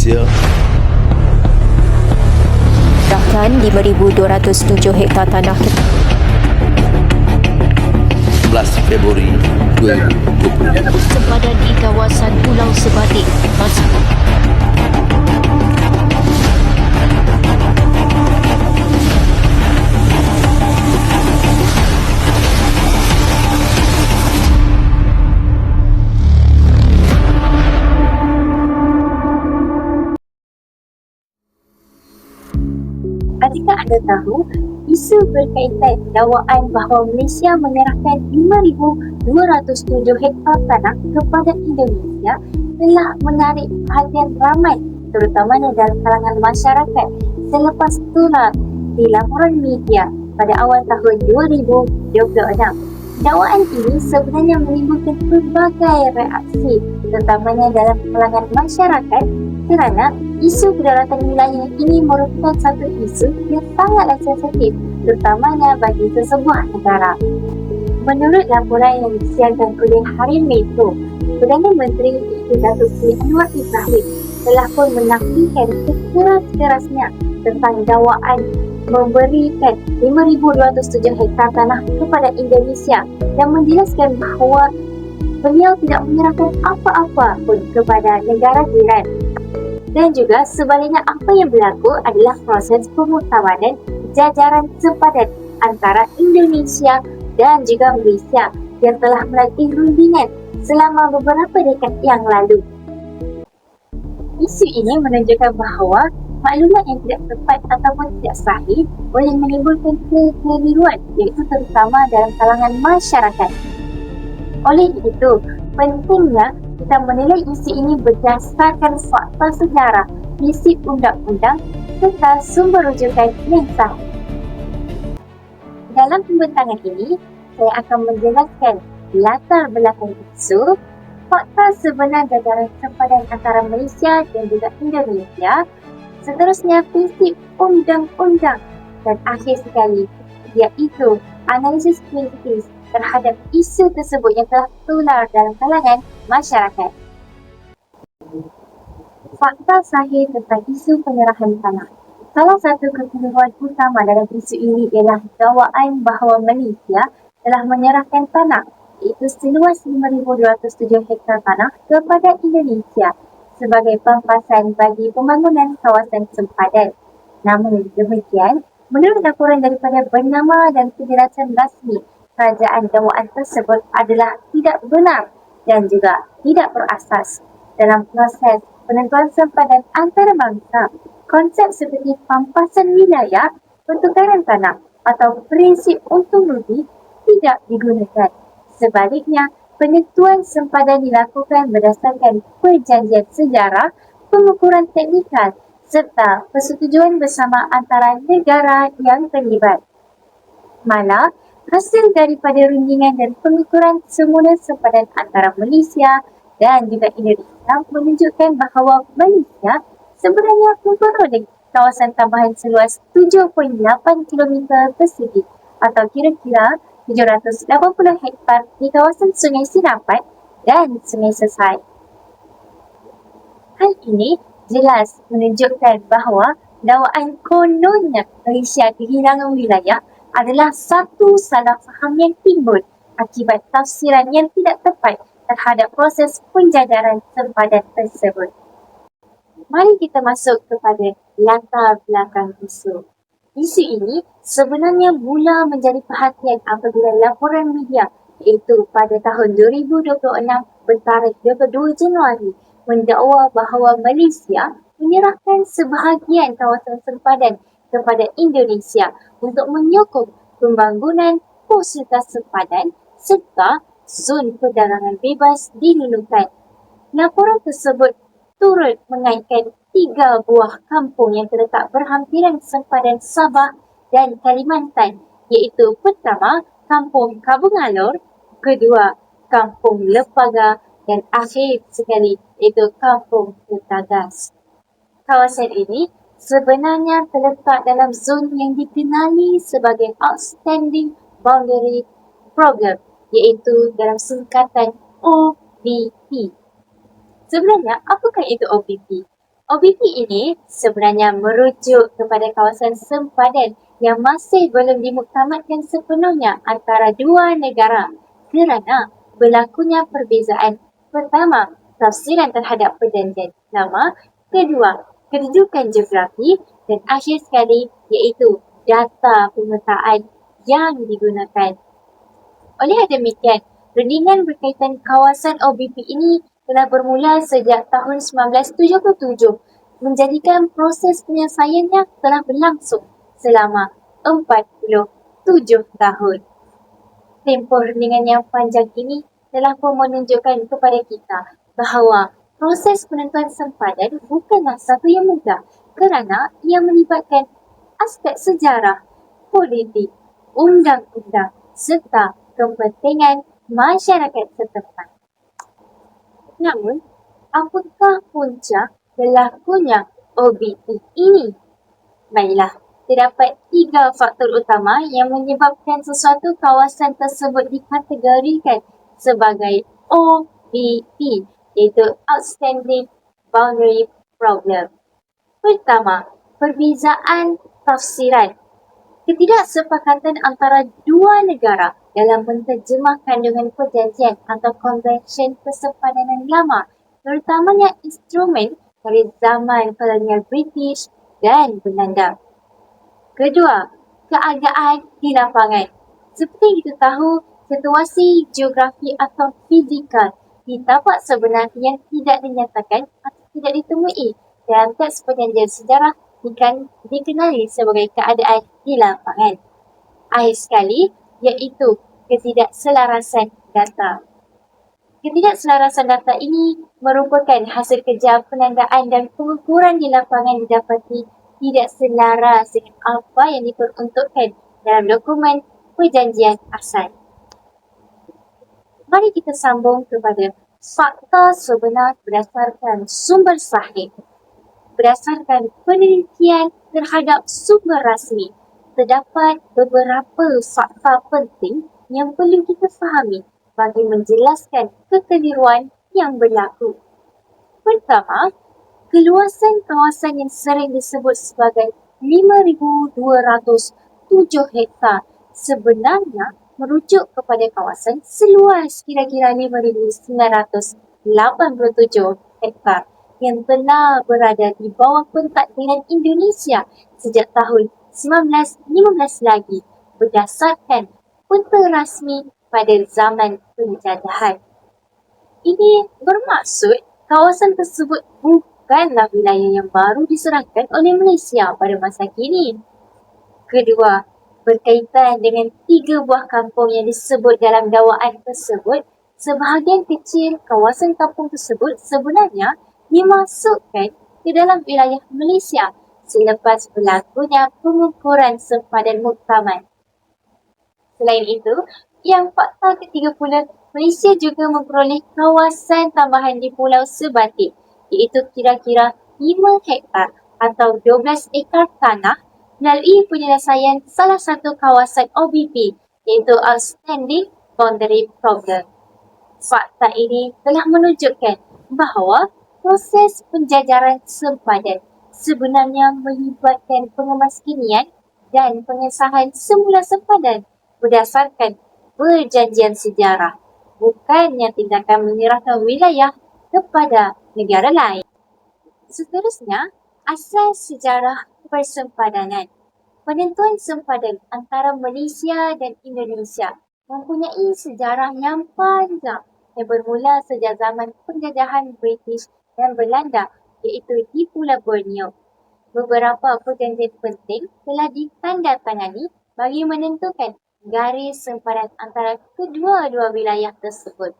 Indonesia. Bahkan 5,207 hektar tanah 11 Februari 2020. sepadan di kawasan Pulau Sebatik, Masjid. Adakah anda tahu isu berkaitan dakwaan bahawa Malaysia menyerahkan 5,207 hektar tanah kepada Indonesia telah menarik perhatian ramai, terutamanya dalam kalangan masyarakat selepas tular di laporan media pada awal tahun 2026. Dakwaan ini sebenarnya menimbulkan pelbagai reaksi, terutamanya dalam kalangan masyarakat, kerana isu kedaulatan wilayah ini merupakan satu isu yang sangatlah sensitif, terutamanya bagi sesebuah negara. Menurut laporan yang disiarkan oleh Harian Metro, Perdana Menteri Datuk Seri Anwar Ibrahim telah pun menafikan sekeras-kerasnya tentang dakwaan memberikan 5,207 hektar tanah kepada Indonesia dan menjelaskan bahawa beliau tidak menyerahkan apa-apa pun kepada negara jiran. Dan juga sebaliknya, apa yang berlaku adalah proses pemutawanan jajaran sepadan antara Indonesia dan juga Malaysia yang telah melalui rundingan selama beberapa dekad yang lalu. Isu ini menunjukkan bahawa maklumat yang tidak tepat ataupun tidak sahih boleh menimbulkan kekeliruan, iaitu terutama dalam kalangan masyarakat. Oleh itu, pentingnya kita menilai isu ini berdasarkan fakta sejarah, prinsip undang-undang serta sumber rujukan yang sahih. Dalam pembentangan ini, saya akan menjelaskan latar belakang isu, fakta sebenar jajaran sepadan antara Malaysia dan juga Indonesia, seterusnya prinsip undang-undang, dan akhir sekali iaitu analisis kritis terhadap isu tersebut yang telah tular dalam kalangan masyarakat. Fakta sahih tentang isu penyerahan tanah. Salah satu kekeliruan utama dalam isu ini ialah dakwaan bahawa Malaysia telah menyerahkan tanah, iaitu seluas 5,207 hektar tanah kepada Indonesia sebagai pampasan bagi pembangunan kawasan sempadan. Namun demikian, menurut laporan daripada Bernama dan Penjelasan Rasmi, kerajaan dakwaan tersebut adalah tidak benar dan juga tidak berasas. Dalam proses penentuan sempadan antarabangsa, konsep seperti pampasan wilayah, pertukaran tanah atau prinsip untung rugi tidak digunakan. Sebaliknya, penentuan sempadan dilakukan berdasarkan perjanjian sejarah, pengukuran teknikal serta persetujuan bersama antara negara yang terlibat. Malah, hasil daripada rundingan dan pengukuran semula sempadan antara Malaysia dan juga Indonesia menunjukkan bahawa Malaysia sebenarnya memperoleh kawasan tambahan seluas 7.8 km persegi atau kira-kira 780 hektar di kawasan Sungai Sinapat dan Sungai Sesai. Hal ini jelas menunjukkan bahawa dakwaan kononnya Malaysia kehilangan wilayah adalah satu salah faham yang timbul akibat tafsiran yang tidak tepat terhadap proses penjajaran sempadan tersebut. Mari kita masuk kepada latar belakang isu. Isu ini sebenarnya mula menjadi perhatian apabila laporan media, iaitu pada tahun 2026 bertarikh 22 Januari mendakwa bahawa Malaysia menyerahkan sebahagian kawasan sempadan kepada Indonesia untuk menyokong pembangunan fasilitas sempadan serta zon perdagangan bebas di Nunukan. Laporan tersebut turut mengaitkan 3 buah kampung yang terletak berhampiran sempadan Sabah dan Kalimantan, iaitu pertama, Kampung Kabung Alor, kedua, Kampung Lepaga dan akhir sekali, iaitu Kampung Ketagas. Kawasan ini sebenarnya terletak dalam zon yang dikenali sebagai Outstanding Boundary Problem, iaitu dalam singkatan OBP. Sebenarnya, apakah itu OBP? OBP ini sebenarnya merujuk kepada kawasan sempadan yang masih belum dimuktamadkan sepenuhnya antara dua negara kerana berlakunya perbezaan. Pertama, tafsiran terhadap perjanjian lama. Kedua, kedudukan geografi. Dan akhir sekali iaitu data pemetaan yang digunakan. Oleh demikian, rundingan berkaitan kawasan OBP ini telah bermula sejak tahun 1977, menjadikan proses penyelesaiannya telah berlangsung selama 47 tahun. Tempoh rundingan yang panjang ini telah pun menunjukkan kepada kita bahawa proses penentuan sempadan bukanlah satu yang mudah kerana ia melibatkan aspek sejarah, politik, undang-undang serta kepentingan masyarakat setempat. Namun, apakah punca berlakunya OBP ini? Baiklah, terdapat 3 faktor utama yang menyebabkan sesuatu kawasan tersebut dikategorikan sebagai OBP, iaitu Outstanding Boundary Problem. Pertama, perbezaan tafsiran. Ketidaksepakatan antara dua negara dalam menterjemah kandungan perjanjian atau konvensyen persempadanan lama, terutamanya instrumen dari zaman kolonial British dan Belanda. Kedua, keadaan di lapangan. Seperti kita tahu, situasi geografi atau fizikal di tapak sebenar yang tidak dinyatakan atau tidak ditemui dalam teks perjanjian sejarah dikenali sebagai keadaan di lapangan. Akhir sekali, iaitu ketidakselarasan data. Ketidakselarasan data ini merupakan hasil kerja penandaan dan pengukuran di lapangan didapati tidak selaras dengan apa yang diperuntukkan dalam dokumen perjanjian asal. Mari kita sambung kepada fakta sebenar berdasarkan sumber sahih. Berdasarkan penelitian terhadap sumber rasmi, terdapat beberapa fakta penting yang perlu kita fahami bagi menjelaskan kekeliruan yang berlaku. Pertama, keluasan kawasan yang sering disebut sebagai 5,207 hektar sebenarnya merujuk kepada kawasan seluas kira-kira 5,987 hektar yang telah berada di bawah pentadbiran Indonesia sejak tahun 1915 lagi berdasarkan peta rasmi pada zaman penjajahan. Ini bermaksud kawasan tersebut bukanlah wilayah yang baru diserahkan oleh Malaysia pada masa kini. Kedua, berkaitan dengan 3 buah kampung yang disebut dalam dakwaan tersebut, sebahagian kecil kawasan kampung tersebut sebenarnya dimasukkan ke dalam wilayah Malaysia selepas berlakunya pengukuran sempadan muktamad. Selain itu, yang fakta ketiga pula, Malaysia juga memperoleh kawasan tambahan di Pulau Sebatik, iaitu kira-kira 5 hektar atau 12 ekar tanah melalui penyelesaian salah satu kawasan OBP, iaitu Outstanding Boundary Problem. Fakta ini telah menunjukkan bahawa proses penjajaran sempadan sebenarnya melibatkan pengemaskinian dan pengesahan semula sempadan berdasarkan perjanjian sejarah, bukannya tindakan menyerahkan wilayah kepada negara lain. Seterusnya, asas sejarah persempadanan. Penentuan sempadan antara Malaysia dan Indonesia mempunyai sejarah yang panjang yang bermula sejak zaman penjajahan British dan Belanda, iaitu di Pulau Borneo. Beberapa perjanjian penting telah ditandatangani bagi menentukan garis sempadan antara kedua-dua wilayah tersebut.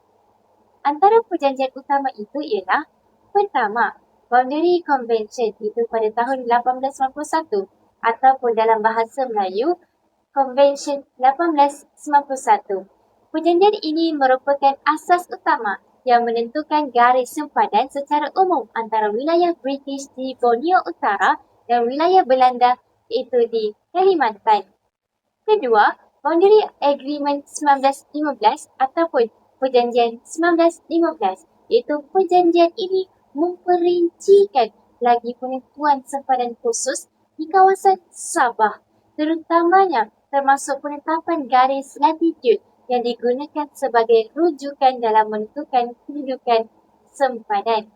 Antara perjanjian utama itu ialah: pertama, Boundary Convention, itu pada tahun 1891, ataupun dalam bahasa Melayu, Convention 1891. Perjanjian ini merupakan asas utama yang menentukan garis sempadan secara umum antara wilayah British di Borneo Utara dan wilayah Belanda, iaitu di Kalimantan. Kedua, Boundary Agreement 1915 ataupun Perjanjian 1915, iaitu perjanjian ini memperincikan lagi penentuan sempadan khusus di kawasan Sabah, terutamanya termasuk penetapan garis latitude yang digunakan sebagai rujukan dalam menentukan kedudukan sempadan.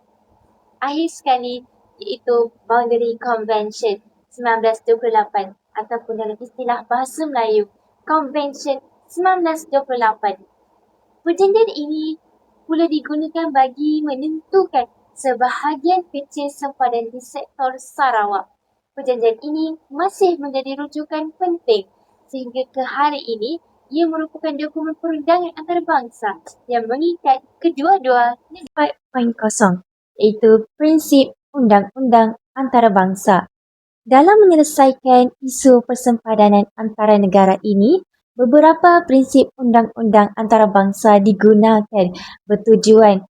Akhir sekali, iaitu Boundary Convention 1928 ataupun dalam istilah bahasa Melayu, Convention 1928. Perjanjian ini pula digunakan bagi menentukan sebahagian kecil sempadan di sektor Sarawak. Perjanjian ini masih menjadi rujukan penting sehingga ke hari ini ia merupakan dokumen perundangan antarabangsa yang mengikat kedua-dua negara. 4.0 iaitu prinsip undang-undang antarabangsa. Dalam menyelesaikan isu persempadanan antara negara ini, beberapa prinsip undang-undang antarabangsa digunakan bertujuan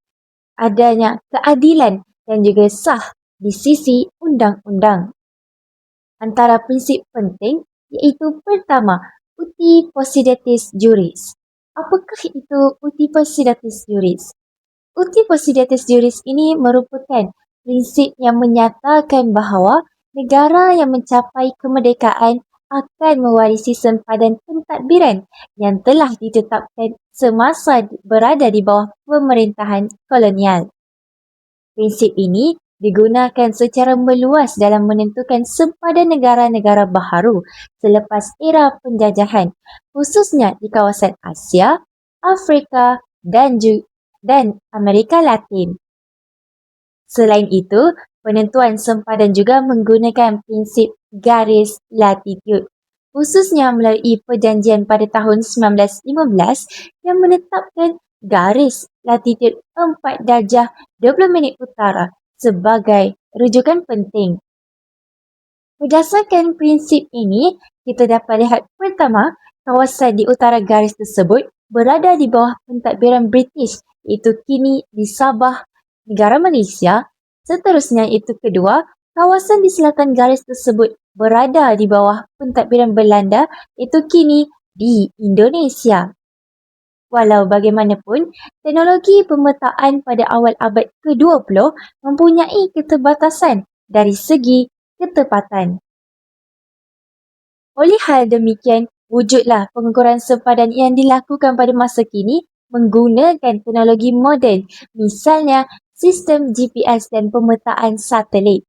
adanya keadilan dan juga sah di sisi undang-undang. Antara prinsip penting iaitu pertama, uti possidetis juris. Apakah itu uti possidetis juris? Uti possidetis juris ini merupakan prinsip yang menyatakan bahawa negara yang mencapai kemerdekaan akan mewarisi sempadan pentadbiran yang telah ditetapkan semasa berada di bawah pemerintahan kolonial. Prinsip ini digunakan secara meluas dalam menentukan sempadan negara-negara baharu selepas era penjajahan, khususnya di kawasan Asia, Afrika dan Amerika Latin. Selain itu, penentuan sempadan juga menggunakan prinsip garis latitude, khususnya melalui perjanjian pada tahun 1915 yang menetapkan garis latitude 4 darjah 20 minit utara sebagai rujukan penting. Berdasarkan prinsip ini, kita dapat lihat pertama, kawasan di utara garis tersebut berada di bawah pentadbiran British, iaitu kini di Sabah, negara Malaysia. Seterusnya itu kedua, kawasan di selatan garis tersebut berada di bawah pentadbiran Belanda, iaitu kini di Indonesia. Walau bagaimanapun, teknologi pemetaan pada awal abad ke-20 mempunyai keterbatasan dari segi ketepatan. Oleh hal demikian, wujudlah pengukuran sempadan yang dilakukan pada masa kini menggunakan teknologi moden, misalnya sistem GPS dan pemetaan satelit.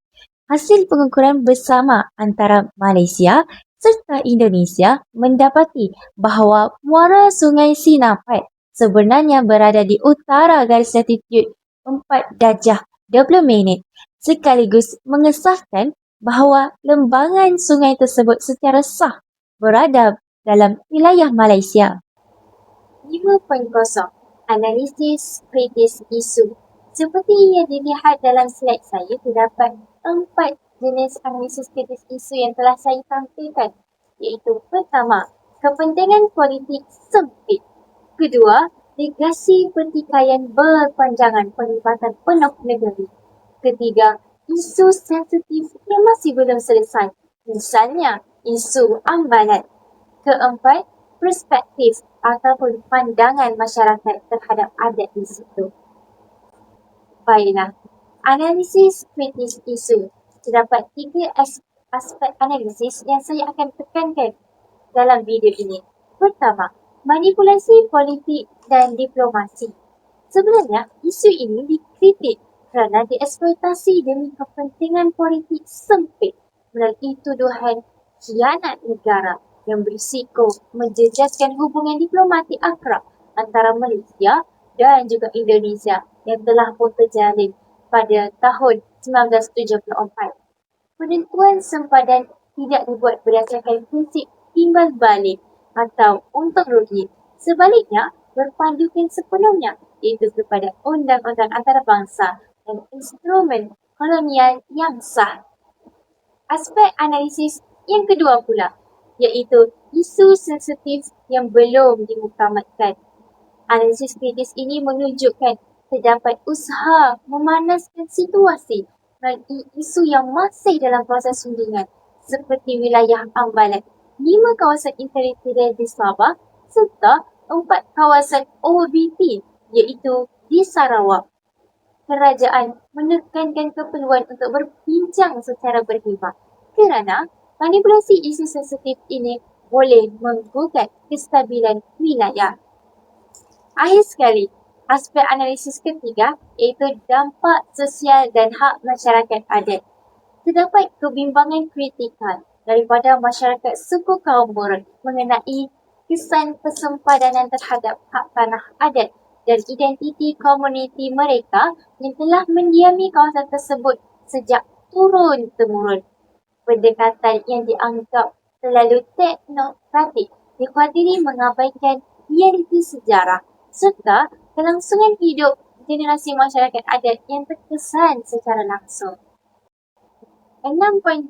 Hasil pengukuran bersama antara Malaysia serta Indonesia mendapati bahawa muara Sungai Sinapat sebenarnya berada di utara garis latitude 4 darjah 20 minit, sekaligus mengesahkan bahawa lembangan sungai tersebut secara sah berada dalam wilayah Malaysia. 5.0 Analisis kritis isu. Seperti yang dilihat dalam slide saya, terdapat 4 jenis analisis kritis isu yang telah saya tampilkan, iaitu pertama, kepentingan politik sempit. Kedua, legasi pertikaian berpanjangan pelibatan penuh negeri. Ketiga, isu sensitif yang masih belum selesai, misalnya isu ambalan. Keempat, perspektif ataupun pandangan masyarakat terhadap adat di situ. Baiklah, analisis kritis isu. Terdapat 3 aspek analisis yang saya akan tekankan dalam video ini. Pertama, manipulasi politik dan diplomasi. Sebenarnya, isu ini dikritik kerana dieksploitasi demi kepentingan politik sempit melalui tuduhan khianat negara yang berisiko menjejaskan hubungan diplomatik akrab antara Malaysia dan juga Indonesia yang telah pun terjalin pada tahun 1974. Penentuan sempadan tidak dibuat berdasarkan prinsip timbal balik atau untung rugi. Sebaliknya, berpandukan sepenuhnya iaitu kepada undang-undang antarabangsa dan instrumen kolonial yang sah. Aspek analisis yang kedua pula, iaitu isu sensitif yang belum dimuktamadkan. Analisis kritis ini menunjukkan terdapat usaha memanaskan situasi melalui isu yang masih dalam proses rundingan seperti wilayah ambalan 5 kawasan teritorial di Sabah serta 4 kawasan OBT iaitu di Sarawak. kerajaan menekankan keperluan untuk berbincang secara berhemah kerana manipulasi isu sensitif ini boleh menggugat kestabilan wilayah. Akhir sekali, aspek analisis ketiga iaitu dampak sosial dan hak masyarakat adat. Terdapat kebimbangan kritikal daripada masyarakat suku kaum Burut mengenai kesan persempadanan terhadap hak tanah adat dan identiti komuniti mereka yang telah mendiami kawasan tersebut sejak turun-temurun. Pendekatan yang dianggap terlalu teknokratik dikhawatiri mengabaikan realiti sejarah serta kelangsungan hidup generasi masyarakat adat yang terkesan secara langsung. 6.0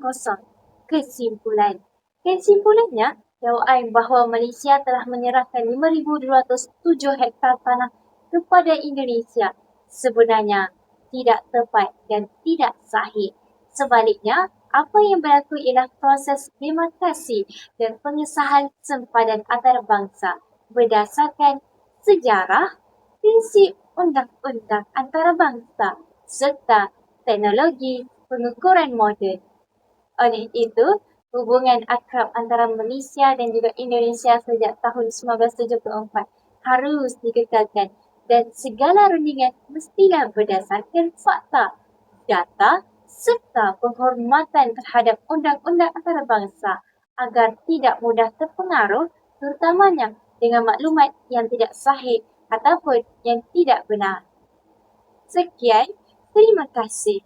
Kesimpulan. Kesimpulannya, dakwaan bahawa Malaysia telah menyerahkan 5,207 hektar tanah kepada Indonesia sebenarnya tidak tepat dan tidak sahih. Sebaliknya, apa yang berlaku ialah proses demarkasi dan pengesahan sempadan antarabangsa berdasarkan sejarah, prinsip undang-undang antarabangsa serta teknologi pengukuran moden. Oleh itu, hubungan akrab antara Malaysia dan juga Indonesia sejak tahun 1974 harus dikekalkan dan segala rundingan mestilah berdasarkan fakta, data serta penghormatan terhadap undang-undang antarabangsa agar tidak mudah terpengaruh terutamanya dengan maklumat yang tidak sahih ataupun yang tidak benar. Sekian, terima kasih.